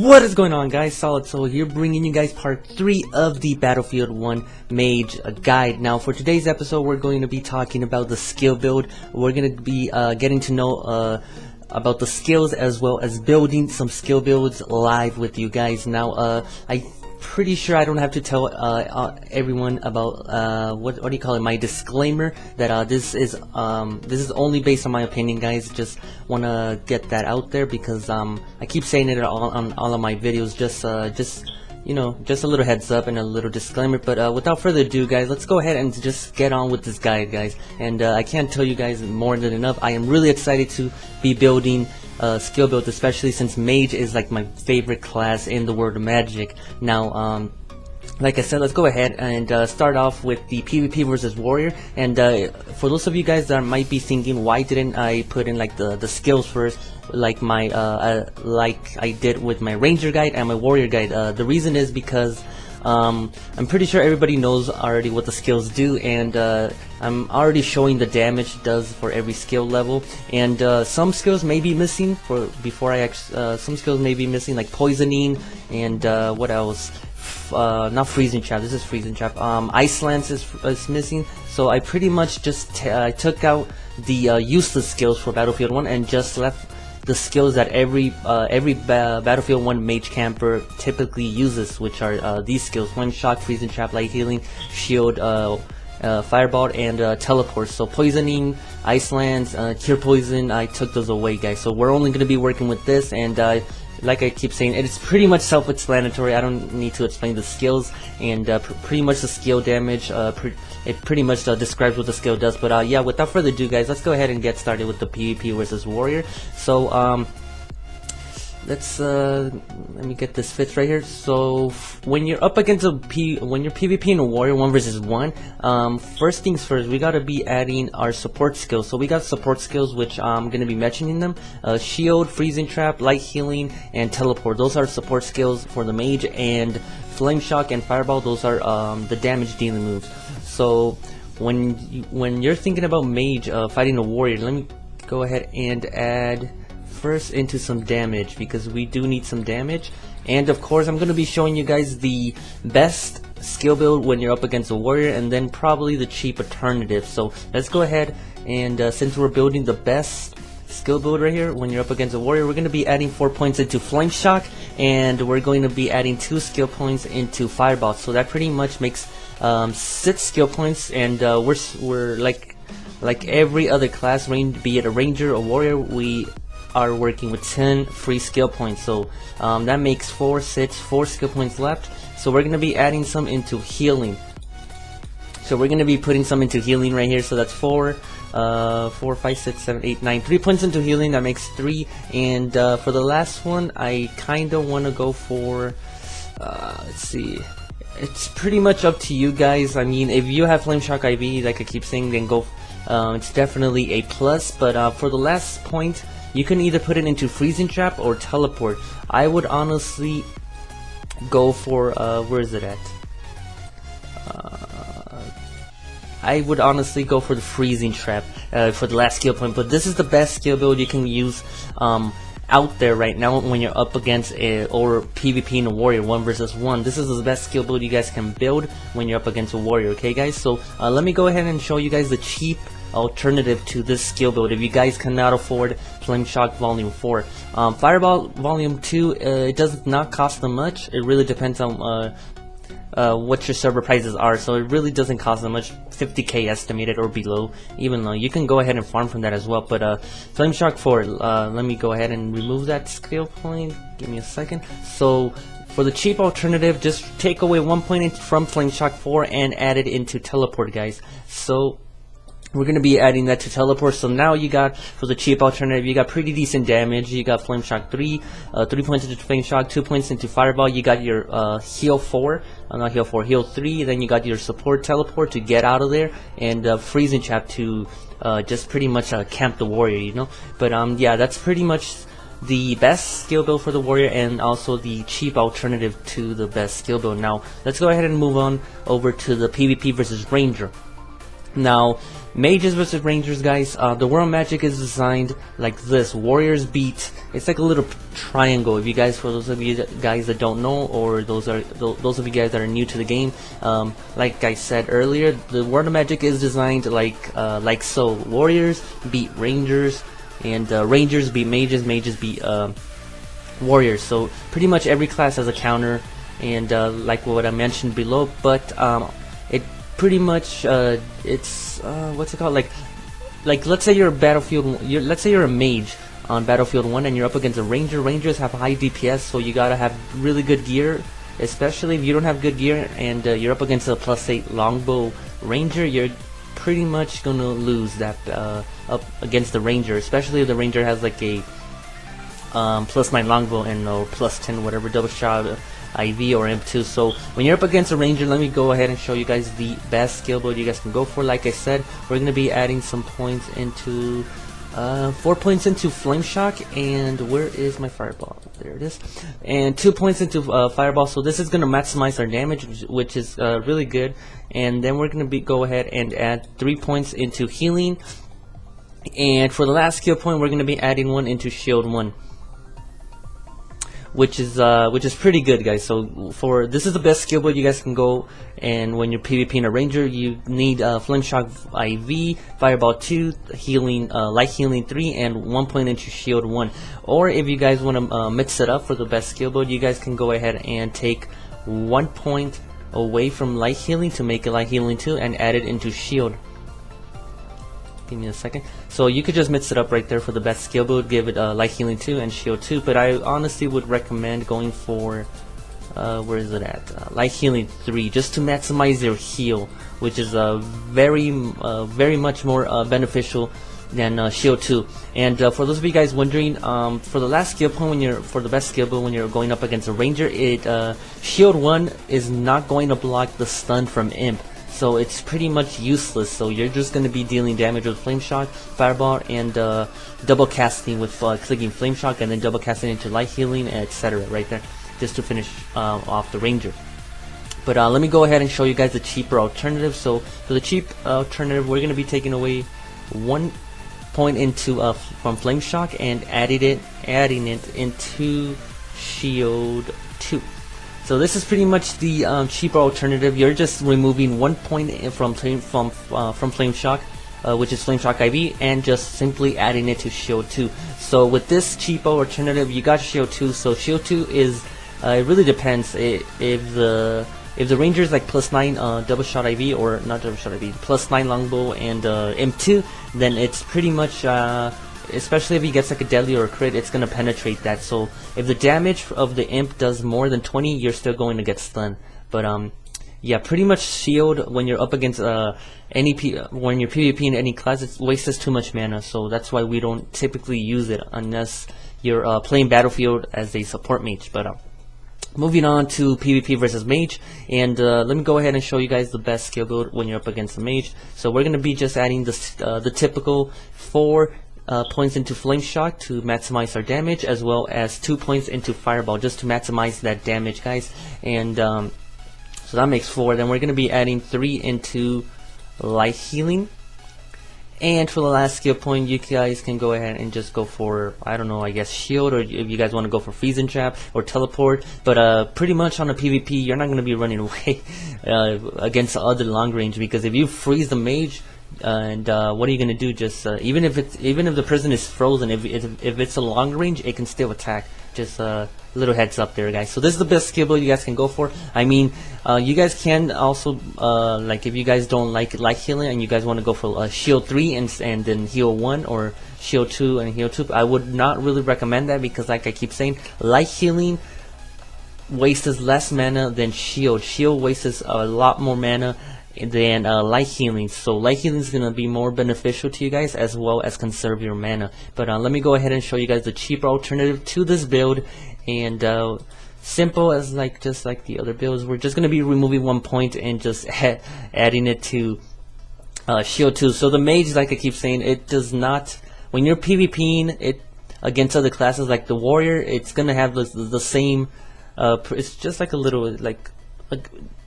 What is going on, guys? Solid Soul here, bringing you guys part 3 of the Battlefield 1 Mage guide. Now, for today's episode, we're going to be talking about the skill build. We're going to be getting to know about the skills as well as building some skill builds live with you guys. Now, I'm pretty sure I don't have to tell everyone about what do you call it? My disclaimer that this is only based on my opinion, guys. Just want to get that out there because I keep saying it on all of my videos. Just you know, just a little heads up and a little disclaimer. But without further ado, guys, let's go ahead and just get on with this guide, guys. And I can't tell you guys more than enough. I am really excited to be building skill build, especially since Mage is like my favorite class in the world of Magic. Now, like I said, let's go ahead and start off with the PvP versus Warrior. And for those of you guys that might be thinking, why didn't I put in like the skills first, like my like I did with my Ranger guide and my Warrior guide? The reason is because I'm pretty sure everybody knows already what the skills do, and I'm already showing the damage it does for every skill level. And some skills may be missing some skills may be missing, like poisoning and what else? Not freezing trap. This is freezing trap. Ice lance is missing. So I pretty much just took out the useless skills for Battlefield 1 and just left the skills that every Battlefield 1 mage camper typically uses, which are these skills: Flame Shock, Freezing Trap, Light Healing, Shield, Fireball, and Teleport. So poisoning, Ice Lance, Cure Poison, I took those away, guys. So we're only going to be working with this, and like I keep saying, it's pretty much self-explanatory. I don't need to explain the skills, and pretty much the skill damage, it pretty much describes what the skill does. But yeah, without further ado, guys, let's go ahead and get started with the PvP versus Warrior. So let's let me get this fixed right here. So when you're up against when you're PvP in a Warrior 1 versus 1, first things first, we gotta be adding our support skills. So we got support skills, which I'm gonna be mentioning them: Shield, Freezing Trap, Light Healing, and Teleport. Those are support skills for the Mage. And Flame Shock and Fireball, those are the damage dealing moves. So when you're thinking about Mage fighting a Warrior, let me go ahead and add first into some damage, because we do need some damage. And of course, I'm going to be showing you guys the best skill build when you're up against a Warrior, and then probably the cheap alternative. So let's go ahead and since we're building the best skill build right here when you're up against a Warrior, we're going to be adding 4 points into Flame Shock, and we're going to be adding 2 skill points into Fireball. So that pretty much makes 6 skill points. And we're like every other class, be it a Ranger or Warrior, we are working with 10 free skill points. So that makes 4 skill points left. So we're going to be adding some into healing. So we're going to be putting some into healing right here. So that's 4, 5, 6, 7, 8, 9. 3 points into healing. That makes 3. And for the last one, I kind of want to go for, let's see. It's pretty much up to you guys. I mean, if you have Flame Shock IV, like I keep saying, then go. It's definitely a plus. But for the last point, you can either put it into Freezing Trap or Teleport. I would honestly go for, where is it at? I would honestly go for the Freezing Trap for the last skill point. But this is the best skill build you can use out there right now when you're up against or PvP in a Warrior 1 versus 1. This is the best skill build you guys can build when you're up against a Warrior, okay, guys? So let me go ahead and show you guys the cheap alternative to this skill build if you guys cannot afford Flame Shock Volume 4. Fireball Volume 2, it does not cost them much. It really depends on what your server prices are, so it really doesn't cost them much, 50k estimated or below. Even though you can go ahead and farm from that as well. But Flame Shock 4, let me go ahead and remove that skill point. Give me a second. So for the cheap alternative, just take away 1 point from Flame Shock 4 and add it into Teleport, guys. So we're going to be adding that to Teleport. So now you got, for the cheap alternative, you got pretty decent damage. You got Flame Shock 3, 3 points into Flame Shock, 2 points into Fireball. You got your heal 4, not heal 4, heal 3. Then you got your support Teleport to get out of there, and Freezing Trap to just pretty much camp the Warrior, you know. But yeah, that's pretty much the best skill build for the Warrior, and also the cheap alternative to the best skill build. Now let's go ahead and move on over to the PvP versus Ranger. Now, mages versus rangers, guys. The world magic is designed like this. Warriors beat. It's like a little triangle. If you guys, for those of you guys that don't know, or those of you guys that are new to the game, like I said earlier, the world of magic is designed like so. Warriors beat rangers, and rangers beat mages. Mages beat warriors. So pretty much every class has a counter, and like what I mentioned below. But it pretty much it's what's it called, like let's say you're a battlefield, let's say you're a mage on Battlefield 1 and you're up against a ranger. Rangers have high DPS, so you gotta have really good gear, especially if you don't have good gear and you're up against a +8 longbow ranger. You're pretty much gonna lose that up against the ranger, especially if the ranger has like a +9 longbow and or +10 whatever double shot IV or M2. So when you're up against a ranger, let me go ahead and show you guys the best skill build you guys can go for. Like I said, we're going to be adding some points into 4 points into Flame Shock, and where is my Fireball? There it is. And 2 points into Fireball. So this is going to maximize our damage, which is really good. And then we're going to go ahead and add 3 points into Healing. And for the last skill point, we're going to be adding 1 into Shield 1. Which is pretty good, guys. So for this is the best skill build you guys can go. And when you're PvPing a ranger, you need Flame Shock IV, Fireball 2, Healing, Light Healing 3, and 1 point into Shield 1. Or if you guys want to mix it up for the best skill build, you guys can go ahead and take 1 point away from Light Healing to make it Light Healing 2 and add it into Shield. Give me a second. So you could just mix it up right there for the best skill build. Give it Light Healing 2 and Shield 2. But I honestly would recommend going for where is it at? Light Healing 3, just to maximize your heal, which is very much more beneficial than Shield 2. And for those of you guys wondering, for the last skill point, for the best skill build when you're going up against a ranger, Shield 1 is not going to block the stun from Imp. So it's pretty much useless. So you're just going to be dealing damage with Flame Shock, Fireball, and double casting with clicking Flame Shock, and then double casting into Light Healing, etc. right there, just to finish off the Ranger. But let me go ahead and show you guys the cheaper alternative. So for the cheap alternative, we're going to be taking away 1 point into from Flame Shock and adding it into Shield 2. So this is pretty much the cheaper alternative. You're just removing 1 point from Flame Shock, which is Flame Shock IV, and just simply adding it to Shield 2. So with this cheaper alternative, you got Shield 2. So Shield 2 is it really depends if the Ranger is like +9 double shot IV, or not double shot IV, +9 longbow and M2, then it's pretty much especially if he gets like a deadly or a crit, it's going to penetrate that. So if the damage of the imp does more than 20, you're still going to get stunned. But yeah, pretty much Shield, when you're up against when you're PvP in any class, it wastes too much mana. So that's why we don't typically use it unless you're playing Battlefield as a support mage. But moving on to PvP versus mage, and let me go ahead and show you guys the best skill build when you're up against a mage. So we're going to be just adding the typical 4 points into Flame Shock to maximize our damage, as well as 2 points into Fireball just to maximize that damage, guys. And so that makes 4. Then we're going to be adding 3 into Light Healing. And for the last skill point, you guys can go ahead and just go for, I don't know, I guess Shield, or if you guys want to go for Freezing Trap or Teleport. But pretty much on a PvP, you're not going to be running away against other long range, because if you freeze the mage, and what are you gonna do? Just even if the person is frozen, if it's a long range, it can still attack. Just a little heads up there, guys. So this is the best skill build you guys can go for. I mean, you guys can also like, if you guys don't like Light Healing and you guys want to go for Shield 3 and then Heal 1, or Shield 2 and Heal 2, I would not really recommend that, because like I keep saying, Light Healing wastes less mana than Shield. Shield wastes a lot more mana than Light Healing. So Light Healing is going to be more beneficial to you guys, as well as conserve your mana. But let me go ahead and show you guys the cheaper alternative to this build. And simple as just like the other builds, we're just going to be removing 1 point and just adding it to Shield 2. So the mage, like I keep saying, it does not, when you're PvPing it against other classes like the warrior, it's going to have the same it's just like a little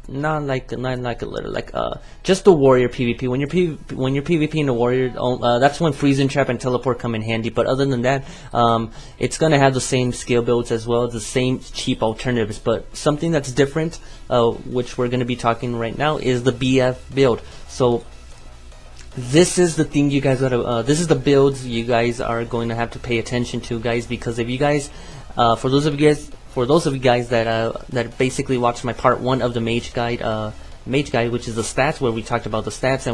not like a little, like just the warrior PvP. When you're PvP in the warrior, that's when freezing trap and teleport come in handy. But other than that, it's gonna have the same skill builds as well, the same cheap alternatives. But something that's different, which we're gonna be talking right now, is the BF build. So this is the thing you guys gotta. This is the builds you guys are going to have to pay attention to, guys, because if you guys, for those of you guys that basically watched my part 1 of the mage guide, which is the stats, where we talked about the stats,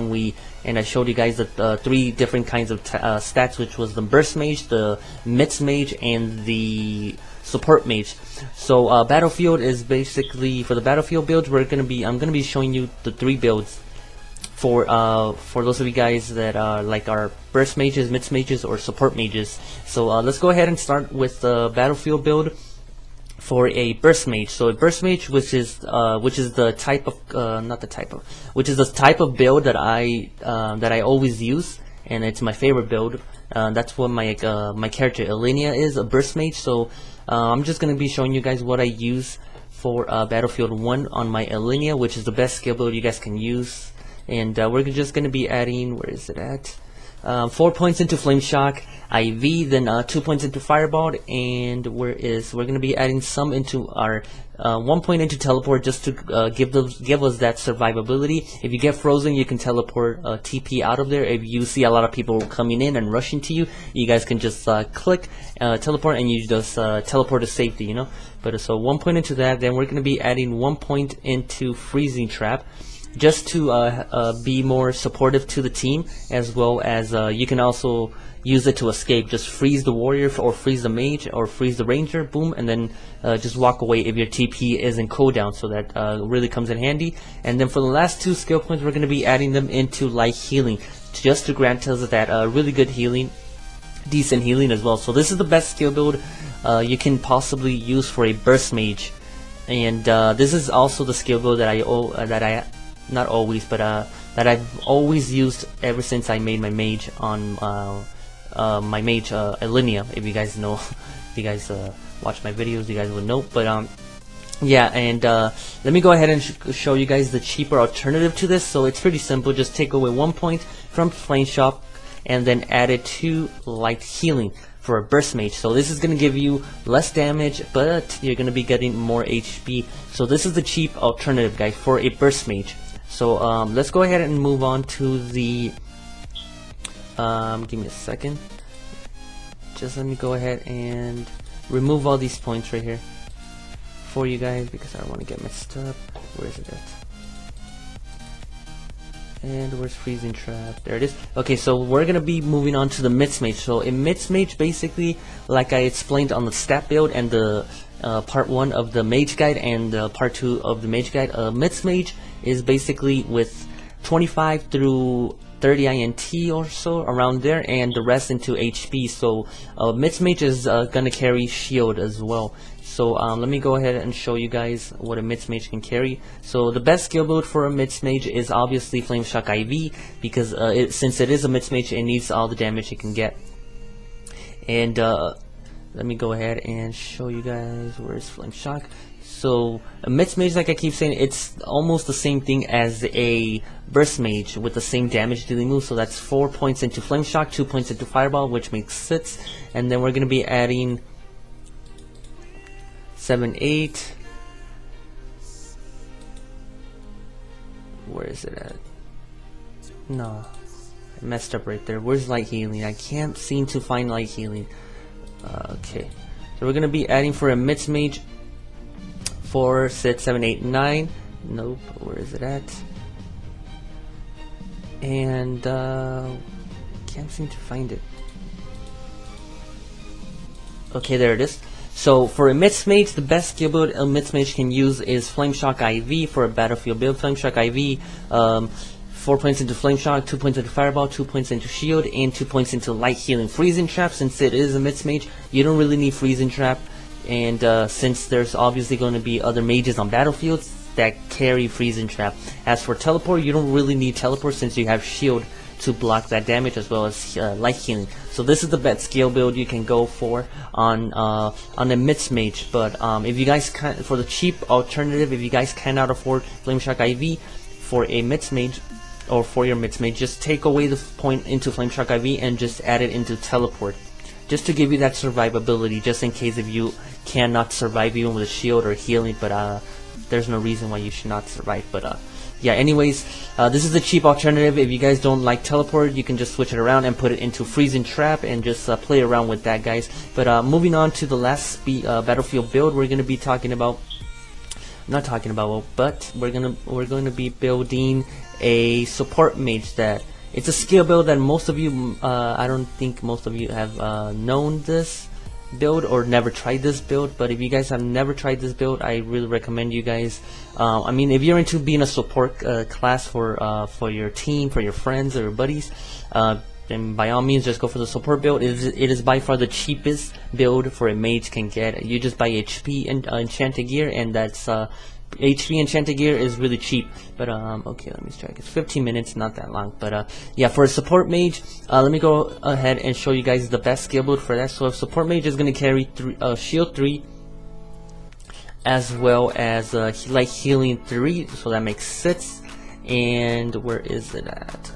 and I showed you guys the 3 different kinds of stats, which was the burst mage, the mix mage, and the support mage. So battlefield is basically, for the battlefield builds, I'm gonna be showing you the 3 builds for those of you guys that are burst mages, mix mages, or support mages. So let's go ahead and start with the battlefield build for a burst mage. So a burst mage, which is the type of build that I always use, and it's my favorite build. That's what my character Ilenia is, a burst mage. So I'm just gonna be showing you guys what I use for Battlefield 1 on my Ilenia, which is the best skill build you guys can use. And we're just going to be adding, where is it at? 4 points into Flame Shock, IV, then 2 points into Fireball, and we're going to be adding some into our 1 point into Teleport, just to give us that survivability. If you get frozen, you can teleport TP out of there. If you see a lot of people coming in and rushing to you, you guys can just click teleport, and you just teleport to safety, you know. But so 1 point into that. Then we're going to be adding 1 point into Freezing Trap, just to be more supportive to the team, as well as you can also use it to escape. Just freeze the warrior, or freeze the mage, or freeze the ranger, boom, and then just walk away if your TP is in cooldown. So that really comes in handy. And then for the last 2 skill points, we're going to be adding them into light healing, just to grant us that really good healing, decent healing as well. So this is the best skill build you can possibly use for a burst mage. And this is also the skill build that not always, but that I've always used ever since I made my mage on my mage Ilenia. If you guys know, if you guys watch my videos, you guys would know. But yeah, and let me go ahead and show you guys the cheaper alternative to this. So it's pretty simple. Just take away 1 point from Flame Shock, and then add it to light healing for a burst mage. So this is going to give you less damage, but you're going to be getting more HP. So this is the cheap alternative, guys, for a burst mage. So let's go ahead and move on to the give me a second. Just let me go ahead and remove all these points right here for you guys, because I don't want to get messed up. Where is it at? And where's Freezing Trap? There it is. Okay, so we're gonna be moving on to the Mix Mage. So in Mix Mage, basically, like I explained on the stat build and the part 1 of the Mage Guide and part 2 of the Mage Guide, Mix Mage is basically with 25 through 30 INT or so, around there, and the rest into HP. So Mix Mage is gonna carry shield as well. So let me go ahead and show you guys what a Mix Mage can carry. So the best skill build for a Mix Mage is obviously Flame Shock IV, because since it is a Mix Mage, it needs all the damage it can get. And let me go ahead and show you guys where's Flame Shock. So a Mix Mage, like I keep saying, it's almost the same thing as a Burst Mage with the same damage dealing move. So that's 4 points into Flame Shock, 2 points into Fireball, which makes 6. And then we're going to be adding 7, 8. Where is it at? No, I messed up right there. Where's Light Healing? I can't seem to find Light Healing. Okay, so we're going to be adding for a Mix Mage 4, 6, 7, 8, 9. Nope, where is it at? And can't seem to find it. Okay, there it is. So for a Mix Mage, the best skill build a Mix Mage can use is Flame Shock IV for a battlefield build. Flame Shock IV, 4 points into Flame Shock, 2 points into Fireball, 2 points into Shield, and 2 points into Light Healing. Freezing Trap, since it is a Mix Mage, you don't really need Freezing Trap. And since there's obviously going to be other mages on battlefields that carry Freezing Trap. As for Teleport, you don't really need Teleport since you have Shield to block that damage as well as light healing. So this is the best skill build you can go for on a Mist Mage. But if you guys can, for the cheap alternative, if you guys cannot afford Flameshock IV for a Mist Mage, or for your Mist Mage, just take away the point into Flameshock IV and just add it into Teleport, just to give you that survivability, just in case if you cannot survive even with a shield or healing. But there's no reason why you should not survive. But yeah, anyways, this is the cheap alternative. If you guys don't like Teleport, you can just switch it around and put it into Freezing Trap and just play around with that, guys. But moving on to the last Battlefield build, we're gonna be talking about, but we're going to be building a support mage. That it's a skill build that most of you, I don't think most of you have known this build or never tried this build. But if you guys have never tried this build, I really recommend you guys. I mean, if you're into being a support class for your team, for your friends or your buddies, then by all means just go for the support build. It is by far the cheapest build for a mage can get. You just buy HP and enchanted gear, and that's HP enchanted gear is really cheap. But okay, let me check. It's 15 minutes, not that long. But yeah, for a support mage, let me go ahead and show you guys the best skill build for that. So a support mage is going to carry shield 3 as well as light healing 3, so that makes 6. And where is it at?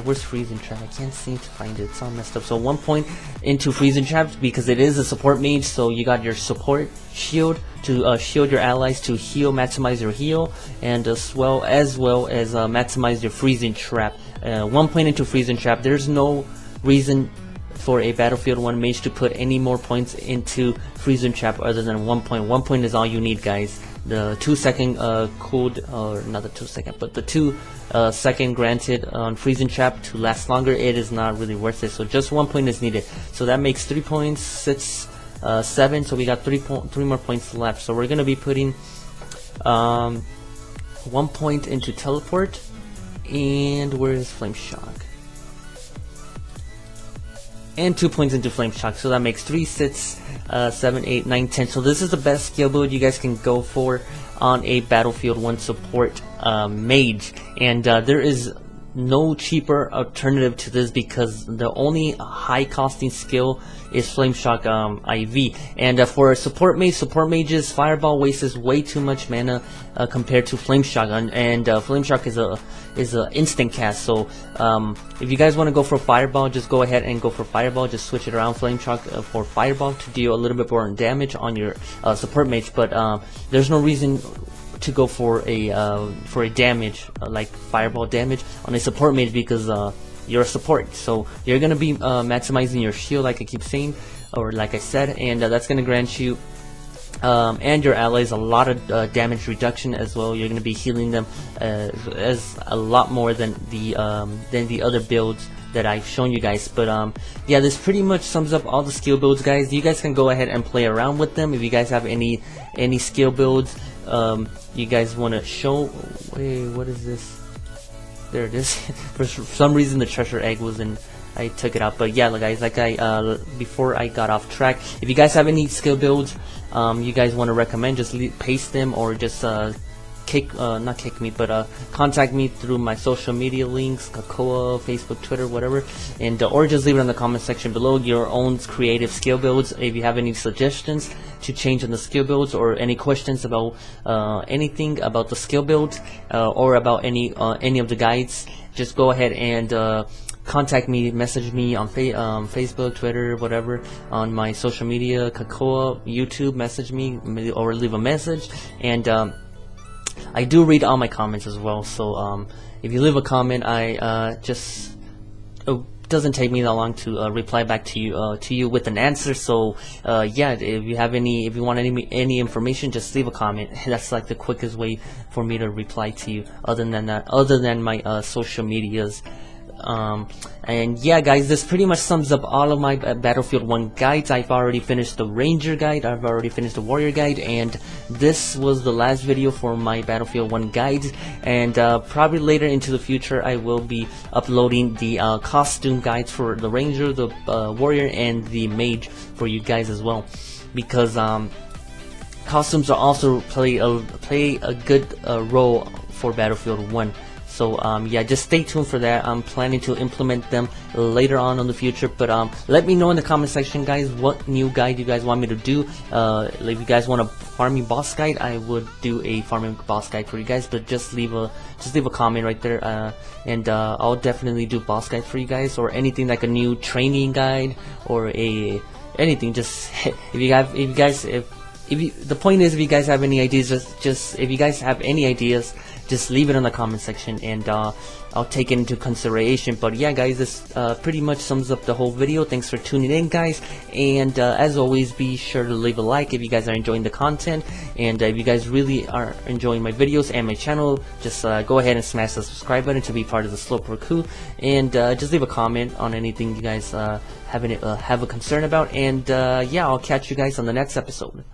Where's Freezing Trap? I can't seem to find it. It's all messed up. So 1 point into Freezing Trap because it is a support mage. So you got your support shield to shield your allies, to heal, maximize your heal, and as well as maximize your Freezing Trap. 1 point into Freezing Trap. There's no reason for a Battlefield 1 mage to put any more points into Freezing Trap other than 1 point. 1 point is all you need, guys. The 2 second cooled, or not the 2 second, but the 2 second granted on Freezing Trap to last longer, it is not really worth it. So just 1 point is needed. So that makes 3 points, 6, 7. So we got 3 more points left. So we're gonna be putting 1 point into Teleport, and where is Flame Shock? And 2 points into Flame Shock. So that makes 3, 6, 7, 8, 9, 10. So this is the best skill build you guys can go for on a Battlefield 1 support mage. And there is no cheaper alternative to this, because the only high costing skill is Flame Shock IV. And for a support mages, Fireball wastes way too much mana compared to Flame Shock, and Flame Shock is a instant cast. So if you guys want to go for Fireball, just go ahead and go for Fireball. Just switch it around, Flame Shock for Fireball, to deal a little bit more damage on your support mage. But there's no reason to go for a damage like Fireball damage on a support mage, because you're a support, so you're gonna be maximizing your shield, like I keep saying, or like I said, and that's gonna grant you and your allies a lot of damage reduction as well. You're gonna be healing them as a lot more than the other builds that I've shown you guys. But yeah, this pretty much sums up all the skill builds, guys. You guys can go ahead and play around with them. If you guys have any skill builds you guys want to show. Wait, what is this? There it is. For some reason the treasure egg was in, I took it out. But yeah, guys, like before I got off track, if you guys have any skill builds you guys want to recommend, just paste them, or just not kick me, but contact me through my social media links, Kakoa, Facebook, Twitter, whatever, and or just leave it in the comment section below your own creative skill builds. If you have any suggestions to change in the skill builds, or any questions about anything about the skill build, or about any of the guides, just go ahead and contact me, message me on Facebook, Twitter, whatever, on my social media, Kakoa, YouTube. Message me or leave a message, and I do read all my comments as well. So if you leave a comment, I it doesn't take me that long to reply back to you with an answer. So yeah, if you want any information, just leave a comment. That's like the quickest way for me to reply to you, other than my social medias. And yeah, guys, this pretty much sums up all of my Battlefield 1 guides. I've already finished the Ranger guide, I've already finished the Warrior guide, and this was the last video for my Battlefield 1 guides. And probably later into the future I will be uploading the costume guides for the Ranger, the Warrior, and the Mage for you guys as well, because costumes are also play a good role for Battlefield 1. So yeah, just stay tuned for that. I'm planning to implement them later on in the future, but let me know in the comment section, guys, what new guide you guys want me to do. If you guys want a farming boss guide, I would do a farming boss guide for you guys, but just leave a comment right there, and I'll definitely do boss guide for you guys, or anything like a new training guide or anything. Just the point is, if you guys have any ideas, just leave it in the comment section, and I'll take it into consideration. But yeah, guys, this pretty much sums up the whole video. Thanks for tuning in, guys, and as always, be sure to leave a like if you guys are enjoying the content, and if you guys really are enjoying my videos and my channel, just go ahead and smash the subscribe button to be part of the Slowpoke crew, and just leave a comment on anything you guys have a concern about, and yeah, I'll catch you guys on the next episode.